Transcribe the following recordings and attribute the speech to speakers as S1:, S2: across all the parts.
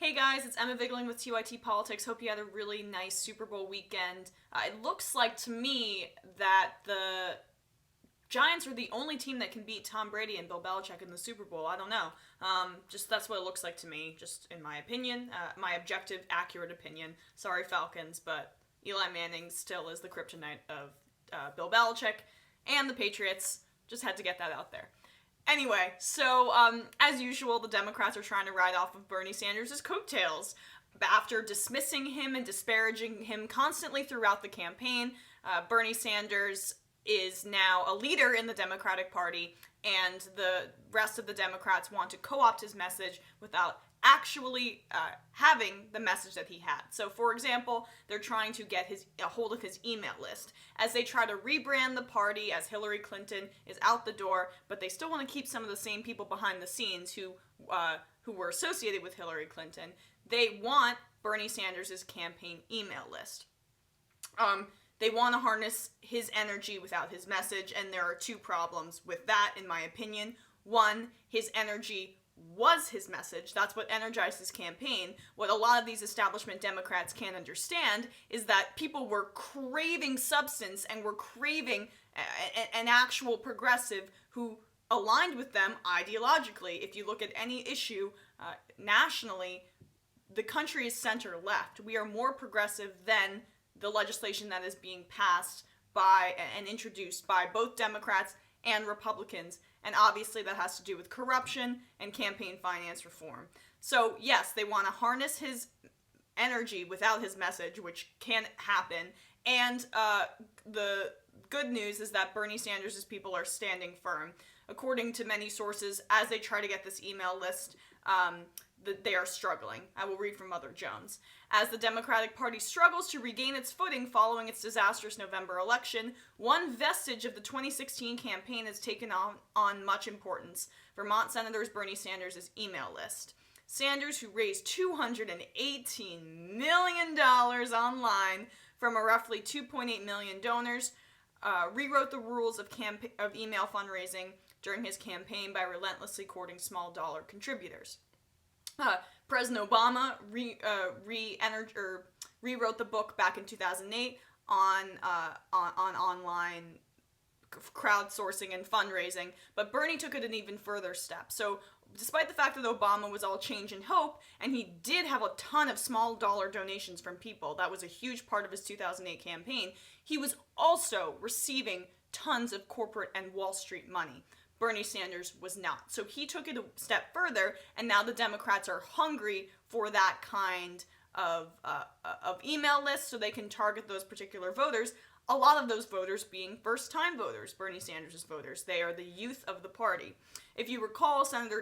S1: Hey guys, it's Emma Vigling with TYT Politics. Hope you had a really nice Super Bowl weekend. It looks like to me that the Giants are the only team that can beat Tom Brady and Bill Belichick in the Super Bowl. I don't know. Just that's what it looks like to me, just in my opinion, my objective, accurate opinion. Sorry, Falcons, but Eli Manning still is the kryptonite of Bill Belichick and the Patriots. Just had to get that out there. Anyway, so as usual, the Democrats are trying to ride off of Bernie Sanders' coattails. After dismissing him and disparaging him constantly throughout the campaign, Bernie Sanders is now a leader in the Democratic Party, and the rest of the Democrats want to co-opt his message without actually having the message that he had. So, for example, they're trying to get a hold of his email list as they try to rebrand the party as Hillary Clinton is out the door, but they still want to keep some of the same people behind the scenes who were associated with Hillary Clinton. They want Bernie Sanders' campaign email list. They want to harness his energy without his message, and there are two problems with that, in my opinion. One, his energy was his message. That's what energized his campaign. What a lot of these establishment Democrats can't understand is that people were craving substance and were craving an actual progressive who aligned with them ideologically. If you look at any issue nationally, the country is center-left. We are more progressive than the legislation that is being passed by and introduced by both Democrats and Republicans, and obviously that has to do with corruption and campaign finance reform. So yes, they want to harness his energy without his message, which can't happen, and the good news is that Bernie Sanders' people are standing firm. According to many sources, as they try to get this email list, they are struggling. I will read from Mother Jones. As the Democratic Party struggles to regain its footing following its disastrous November election, one vestige of the 2016 campaign has taken on much importance: Vermont Senators Bernie Sanders' email list. Sanders, who raised $218 million online from a roughly 2.8 million donors, rewrote the rules of email fundraising during his campaign by relentlessly courting small dollar contributors. President Obama rewrote the book back in 2008 on online crowdsourcing and fundraising, but Bernie took it an even further step. So despite the fact that Obama was all change and hope, and he did have a ton of small dollar donations from people, that was a huge part of his 2008 campaign, he was also receiving tons of corporate and Wall Street money. Bernie Sanders was not. So he took it a step further, and now the Democrats are hungry for that kind of email list so they can target those particular voters. A lot of those voters being first-time voters, Bernie Sanders' voters. They are the youth of the party. If you recall, Senator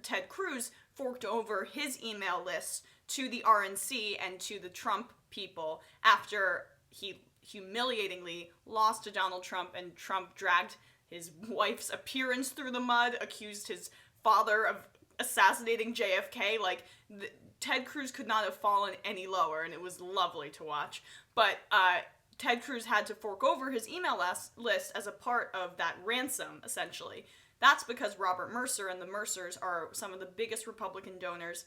S1: Ted Cruz forked over his email list to the RNC and to the Trump people after he humiliatingly lost to Donald Trump, and Trump dragged his wife's appearance through the mud, accused his father of assassinating JFK. Ted Cruz could not have fallen any lower, and it was lovely to watch. But Ted Cruz had to fork over his email list as a part of that ransom, essentially. That's because Robert Mercer and the Mercers are some of the biggest Republican donors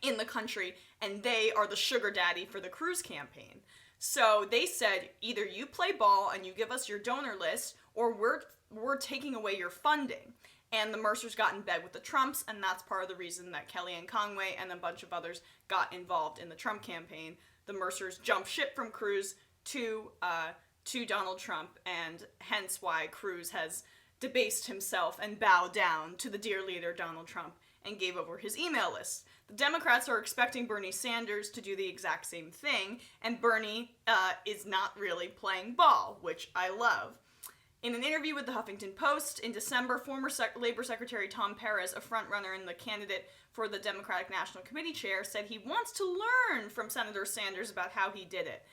S1: in the country, and they are the sugar daddy for the Cruz campaign. So they said, either you play ball and you give us your donor list, or we're taking away your funding. And the Mercers got in bed with the Trumps, and that's part of the reason that Kellyanne Conway and a bunch of others got involved in the Trump campaign. The Mercers jumped ship from Cruz to Donald Trump, and hence why Cruz has debased himself and bowed down to the dear leader Donald Trump and gave over his email list. The Democrats are expecting Bernie Sanders to do the exact same thing, and Bernie is not really playing ball, which I love. In an interview with the Huffington Post in December, former Labor Secretary Tom Perez, a frontrunner and the candidate for the Democratic National Committee chair, said he wants to learn from Senator Sanders about how he did it.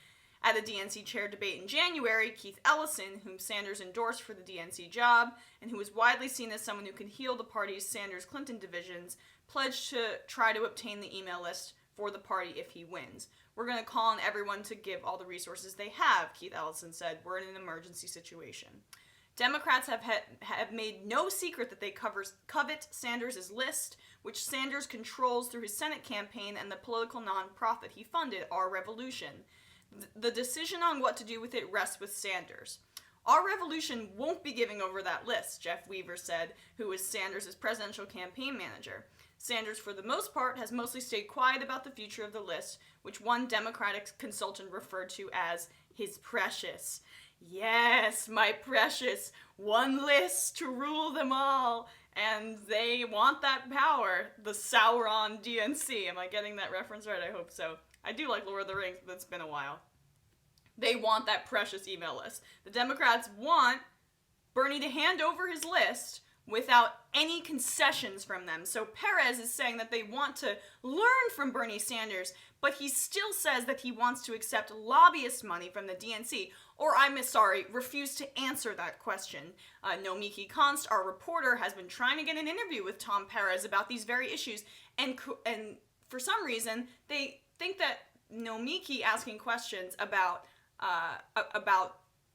S1: At a DNC chair debate in January, Keith Ellison, whom Sanders endorsed for the DNC job, and who is widely seen as someone who can heal the party's Sanders-Clinton divisions, pledged to try to obtain the email list for the party if he wins. We're going to call on everyone to give all the resources they have, Keith Ellison said. We're in an emergency situation. Democrats have made no secret that they covet Sanders' list, which Sanders controls through his Senate campaign and the political nonprofit he funded, Our Revolution. The decision on what to do with it rests with Sanders. Our Revolution won't be giving over that list, Jeff Weaver said, who was Sanders' presidential campaign manager. Sanders, for the most part, has mostly stayed quiet about the future of the list, which one Democratic consultant referred to as his precious. Yes, my precious. One list to rule them all. And they want that power. The Sauron DNC. Am I getting that reference right? I hope so. I do like Lord of the Rings, but it's been a while. They want that precious email list. The Democrats want Bernie to hand over his list without any concessions from them. So Perez is saying that they want to learn from Bernie Sanders, but he still says that he wants to accept lobbyist money from the DNC, or refuse to answer that question. Nomiki Konst, our reporter, has been trying to get an interview with Tom Perez about these very issues, and for some reason, they think that Nomiki asking questions about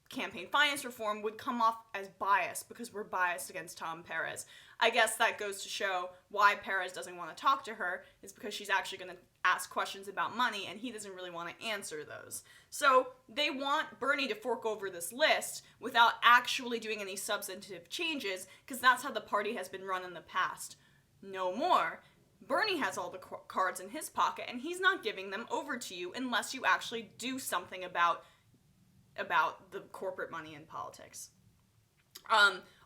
S1: campaign finance reform would come off as biased because we're biased against Tom Perez. I guess that goes to show why Perez doesn't want to talk to her, is because she's actually going to ask questions about money and he doesn't really want to answer those. So they want Bernie to fork over this list without actually doing any substantive changes, because that's how the party has been run in the past. No more. Bernie has all the cards in his pocket and he's not giving them over to you unless you actually do something about the corporate money in politics.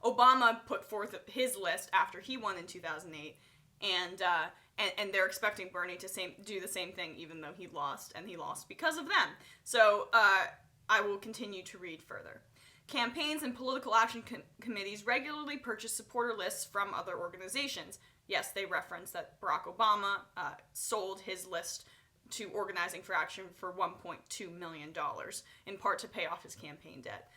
S1: Obama put forth his list after he won in 2008, and they're expecting Bernie to do the same thing, even though he lost, and he lost because of them. So I will continue to read further. Campaigns and political action committees regularly purchase supporter lists from other organizations. Yes, they reference that Barack Obama sold his list to Organizing for Action for $1.2 million, in part to pay off his campaign debt.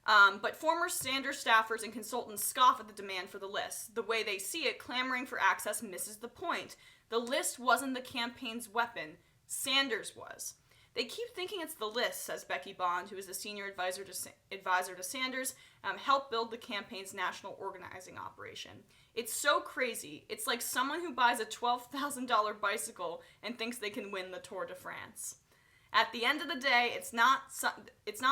S1: But former Sanders staffers and consultants scoff at the demand for the list. The way they see it, clamoring for access misses the point. The list wasn't the campaign's weapon. Sanders was. They keep thinking it's the list, says Becky Bond, who is the senior advisor to Sanders, helped build the campaign's national organizing operation. It's so crazy. It's like someone who buys a $12,000 bicycle and thinks they can win the Tour de France. At the end of the day, it's not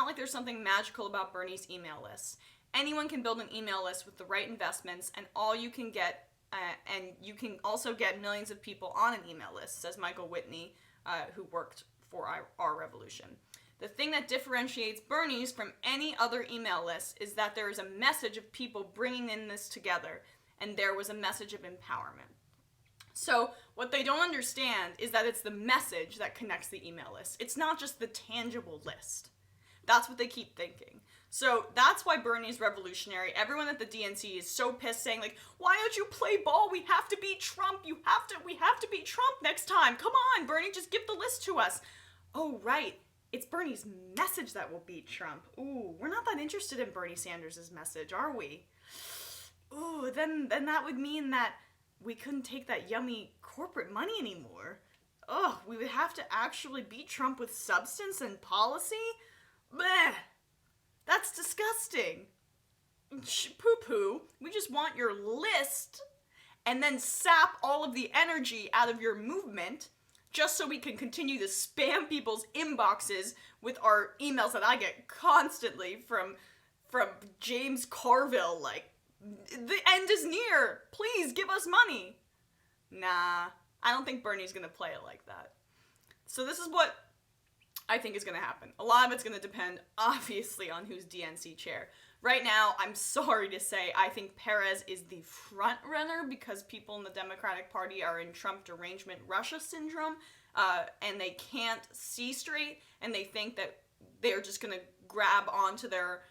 S1: like there's something magical about Bernie's email lists. Anyone can build an email list with the right investments, and you can also get millions of people on an email list, says Michael Whitney, who worked for Our Revolution. The thing that differentiates Bernie's from any other email list is that there is a message of people bringing in this together, and there was a message of empowerment. So what they don't understand is that it's the message that connects the email list. It's not just the tangible list. That's what they keep thinking. So that's why Bernie's revolutionary. Everyone at the DNC is so pissed, saying like, why don't you play ball? We have to beat Trump. We have to beat Trump next time. Come on, Bernie, just give the list to us. Oh, right. It's Bernie's message that will beat Trump. Ooh, we're not that interested in Bernie Sanders' message, are we? Ooh, then that would mean that we couldn't take that yummy corporate money anymore. Ugh, we would have to actually beat Trump with substance and policy? Bleh! That's disgusting. Poo-poo. We just want your list and then sap all of the energy out of your movement just so we can continue to spam people's inboxes with our emails that I get constantly from James Carville, like, the end is near. Please give us money. Nah, I don't think Bernie's gonna play it like that. So this is what I think is gonna happen. A lot of it's gonna depend, obviously, on who's DNC chair. Right now, I'm sorry to say, I think Perez is the front runner because people in the Democratic Party are in Trump derangement Russia syndrome, and they can't see straight, and they think that they're just gonna grab onto their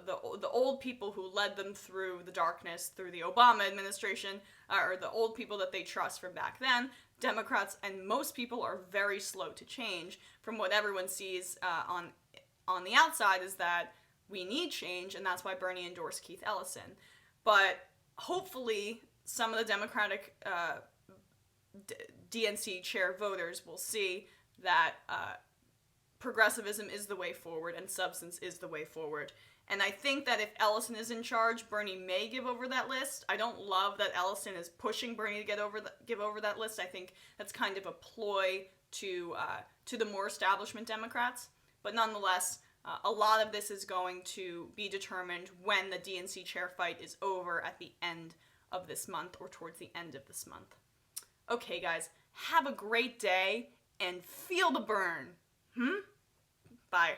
S1: the old people who led them through the darkness through the Obama administration, or the old people that they trust from back then. Democrats and most people are very slow to change. From what everyone sees on the outside is that we need change, and that's why Bernie endorsed Keith Ellison. But hopefully some of the Democratic DNC chair voters will see that progressivism is the way forward and substance is the way forward. And I think that if Ellison is in charge, Bernie may give over that list. I don't love that Ellison is pushing Bernie to give over that list. I think that's kind of a ploy to the more establishment Democrats. But nonetheless, a lot of this is going to be determined when the DNC chair fight is over at the end of this month or towards the end of this month. Okay, guys, have a great day and feel the burn. Bye.